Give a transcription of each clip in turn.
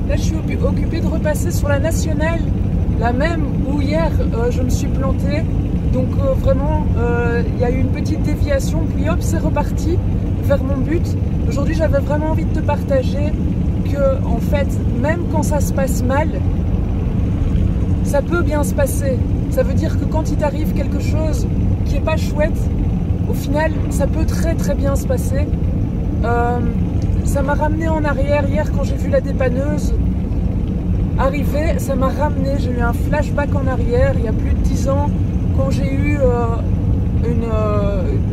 Là, je suis occupée de repasser sur la nationale, la même où hier je me suis plantée. Donc vraiment, il y a eu une petite déviation, puis hop, c'est reparti vers mon but. Aujourd'hui, j'avais vraiment envie de te partager que, en fait, même quand ça se passe mal, ça peut bien se passer. Ça veut dire que quand il t'arrive quelque chose qui n'est pas chouette, au final, ça peut très très bien se passer. Ça m'a ramené en arrière hier quand j'ai vu la dépanneuse arriver. Ça m'a ramené, j'ai eu un flashback en arrière, il y a plus de 10 ans, quand j'ai eu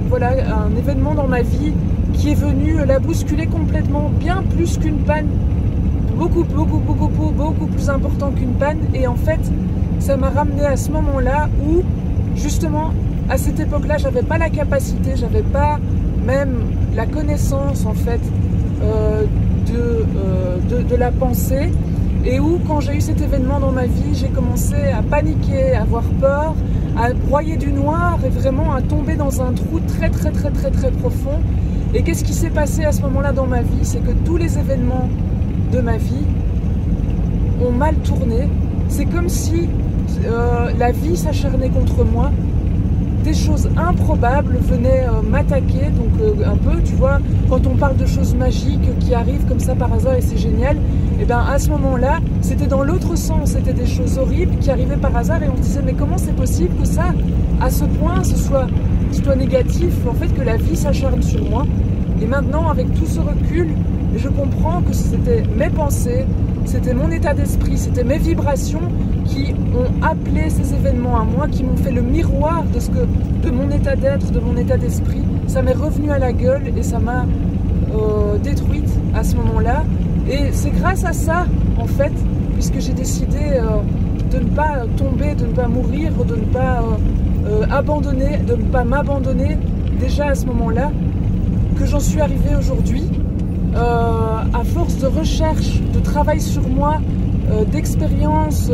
voilà, un événement dans ma vie qui est venu la bousculer complètement, bien plus qu'une panne, beaucoup plus important qu'une panne. Et en fait, ça m'a ramené à ce moment-là où, justement, à cette époque-là, j'avais pas la capacité, j'avais pas même la connaissance, en fait, de la pensée. Et où, quand j'ai eu cet événement dans ma vie, j'ai commencé à paniquer, à avoir peur, à broyer du noir et vraiment à tomber dans un trou très profond. Et qu'est-ce qui s'est passé à ce moment-là dans ma vie? C'est que tous les événements de ma vie ont mal tourné. C'est comme si la vie s'acharnait contre moi. Des choses improbables venaient m'attaquer, donc un peu, tu vois, quand on parle de choses magiques qui arrivent comme ça par hasard et c'est génial, et bien à ce moment-là, c'était dans l'autre sens, c'était des choses horribles qui arrivaient par hasard et on se disait mais comment c'est possible que ça, à ce point, ce soit négatif, en fait que la vie s'acharne sur moi. Et maintenant, avec tout ce recul, je comprends que c'était mes pensées, c'était mon état d'esprit, c'était mes vibrations qui ont appelé ces événements à moi, qui m'ont fait le miroir de mon état d'être, de mon état d'esprit. Ça m'est revenu à la gueule et ça m'a détruite à ce moment-là. Et c'est grâce à ça, en fait, puisque j'ai décidé de ne pas tomber, de ne pas mourir, de ne pas abandonner, de ne pas m'abandonner déjà à ce moment-là, que j'en suis arrivée aujourd'hui. À force de recherche, de travail sur moi, d'expérience,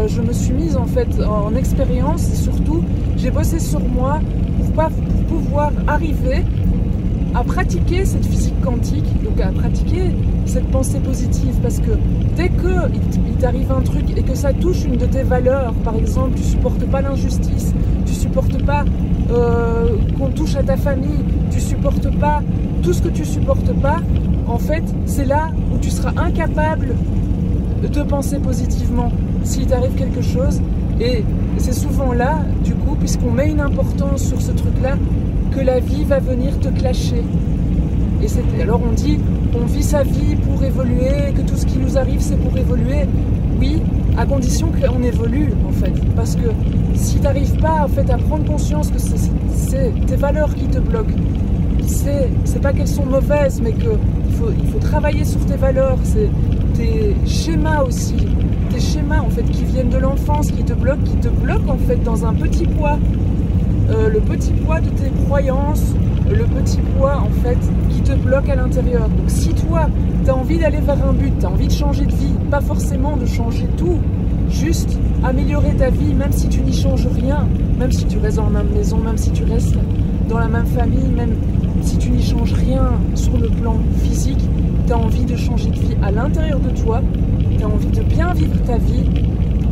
je me suis mise en fait en expérience et surtout j'ai bossé sur moi pour pouvoir arriver à pratiquer cette physique quantique, donc à pratiquer cette pensée positive, parce que dès qu'il t'arrive un truc et que ça touche une de tes valeurs, par exemple tu supportes pas l'injustice, tu supportes pas qu'on touche à ta famille, tu supportes pas tout ce que tu supportes pas, en fait c'est là où tu seras incapable de penser positivement s'il t'arrive quelque chose. Et c'est souvent là, du coup, puisqu'on met une importance sur ce truc-là, que la vie va venir te clasher. Et alors on dit, on vit sa vie pour évoluer, que tout ce qui nous arrive c'est pour évoluer. Oui, à condition qu'on évolue en fait. Parce que si tu n'arrives pas en fait à prendre conscience que c'est tes valeurs qui te bloquent, c'est pas qu'elles sont mauvaises, mais qu'il faut travailler sur tes valeurs, c'est tes schémas aussi, tes schémas en fait qui viennent de l'enfance, qui te bloquent en fait dans un petit poids, le petit poids de tes croyances, le petit poids en fait qui te bloque à l'intérieur. Donc si toi tu as envie d'aller vers un but, tu as envie de changer de vie, pas forcément de changer tout, juste améliorer ta vie, même si tu n'y changes rien, même si tu restes dans la même maison, même si tu restes dans la même famille, même si tu n'y changes rien sur le plan physique, tu as envie de changer de vie à l'intérieur de toi, tu as envie de bien vivre ta vie,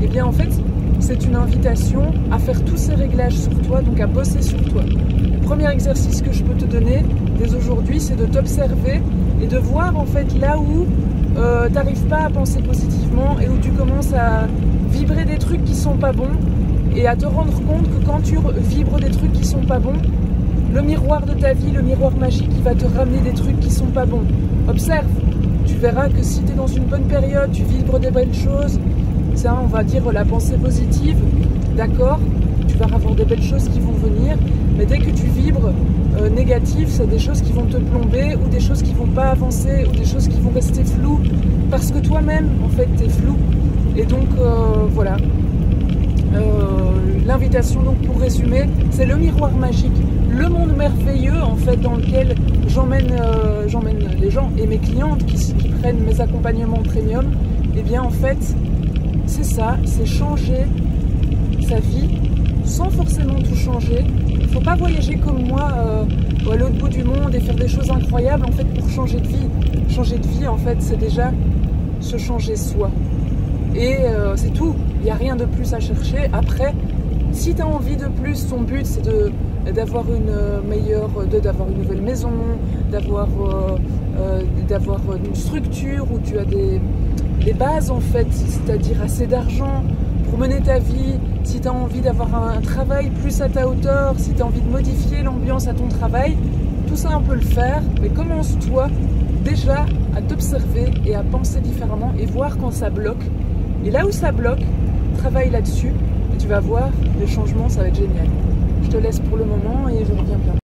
et bien en fait c'est une invitation à faire tous ces réglages sur toi, donc à bosser sur toi. Le premier exercice que je peux te donner dès aujourd'hui, c'est de t'observer et de voir en fait là où tu n'arrives pas à penser positivement et où tu commences à vibrer des trucs qui sont pas bons, et à te rendre compte que quand tu vibres des trucs qui sont pas bons, le miroir de ta vie, le miroir magique, il va te ramener des trucs qui sont pas bons. Observe, tu verras que si tu es dans une bonne période, tu vibres des belles choses, ça on va dire la pensée positive, d'accord, tu vas avoir des belles choses qui vont venir, mais dès que tu vibres négatif, c'est des choses qui vont te plomber, ou des choses qui vont pas avancer, ou des choses qui vont rester floues, parce que toi-même en fait tu es flou. Et donc voilà, l'invitation donc pour résumer, c'est le miroir magique, le monde merveilleux en fait dans lequel j'emmène les gens et mes clientes qui prennent mes accompagnements premium. Et bien en fait c'est ça, c'est changer sa vie sans forcément tout changer. Il ne faut pas voyager comme moi à l'autre bout du monde et faire des choses incroyables en fait pour changer de vie. Changer de vie en fait c'est déjà se changer soi. Et c'est tout, il n'y a rien de plus à chercher. Après, si tu as envie de plus, ton but c'est d'avoir d'avoir une nouvelle maison, d'avoir une structure où tu as des bases en fait, c'est-à-dire assez d'argent pour mener ta vie, si tu as envie d'avoir un travail plus à ta hauteur, si tu as envie de modifier l'ambiance à ton travail, tout ça on peut le faire, mais commence-toi déjà à t'observer et à penser différemment et voir quand ça bloque. Et là où ça bloque, travaille là-dessus et tu vas voir, les changements, ça va être génial. Je te laisse pour le moment et je reviens bientôt.